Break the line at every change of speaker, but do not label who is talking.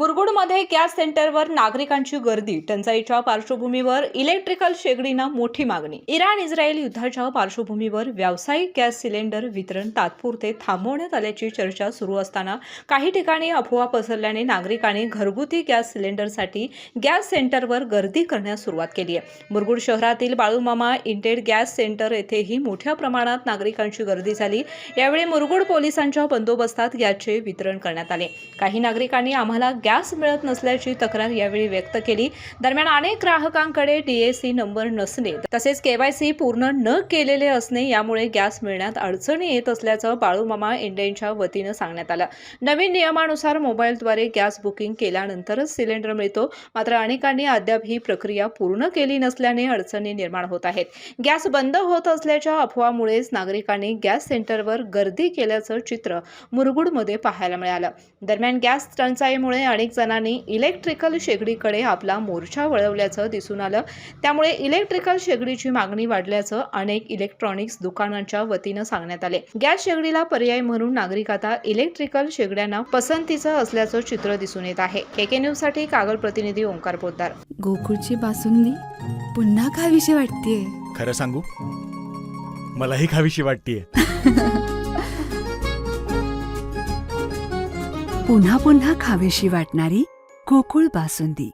मुरगुडमध्ये gas सेंटरवर नागरिकांची गर्दी. टंचाईच्या पार्श्वभूमीवर इलेक्ट्रिकल शेगडींना मोठी मागणी. इराण इस्रायल युद्धाच्या पार्श्वभूमीवर व्यावसायिक गॅस सिलेंडर वितरण तात्पुरते थांबवण्यात आल्याची चर्चा सुरू असताना काही ठिकाणी अफवा पसरल्याने नागरिकांनी घरगुती गॅस सिलेंडरसाठी गॅस सेंटरवर गर्दी करण्यास सुरुवात केली आहे. मुरगुड शहरातील बाळूमामा इंटेड गॅस सेंटर येथेही मोठ्या प्रमाणात नागरिकांची गर्दी झाली. यावेळी मुरगुड पोलिसांच्या बंदोबस्तात गॅसचे वितरण करण्यात आले. काही नागरिकांनी आम्हाला गॅस मिळत नसल्याची तक्रार यावेळी व्यक्त केली. दरम्यान अनेक ग्राहकांकडे DAC नंबर नसणे तसेच KYC पूर्ण न केलेले असणे यामुळे गॅस मिळण्यात अडचणी येत असल्याचं बाळूमामा इंडेनच्या वतीनं सांगण्यात आलं. नवीन नियमानुसार मोबाईलद्वारे गॅस बुकिंग केल्यानंतरच सिलेंडर मिळतो. मात्र अनेकांनी अद्याप ही प्रक्रिया पूर्ण केली नसल्याने अडचणी निर्माण होत आहेत. गॅस बंद होत असल्याच्या अफवामुळेच नागरिकांनी गॅस सेंटरवर गर्दी केल्याचं चित्र मुरगुडमध्ये पाहायला मिळालं. दरम्यान गॅस टंचाईमुळे अनेक जणांनी इलेक्ट्रिकल शेगडीकडे आपला मोर्चा वळवल्याचं दिसून आलं. त्यामुळे इलेक्ट्रिकल शेगडीची मागणी वाढल्याचं अनेक इलेक्ट्रॉनिक्स दुकानांच्या वतीनं सांगण्यात आले. गॅस शेगडीला पर्याय म्हणून नागरिक आता इलेक्ट्रिकल शेगड्यांना पसंतीचं असल्याचं चित्र दिसून येत आहे. KK न्यूजसाठी कागल प्रतिनिधी ओंकार पोद्दार.
गोकुळची बासुंदी पुन्हा खावीशी वाटतेय.
खरं सांगू, मलाही खावीशी वाटतेय.
पुन्हा पुन्हा खावीशी वाटणारी गोकुळ बासुंदी.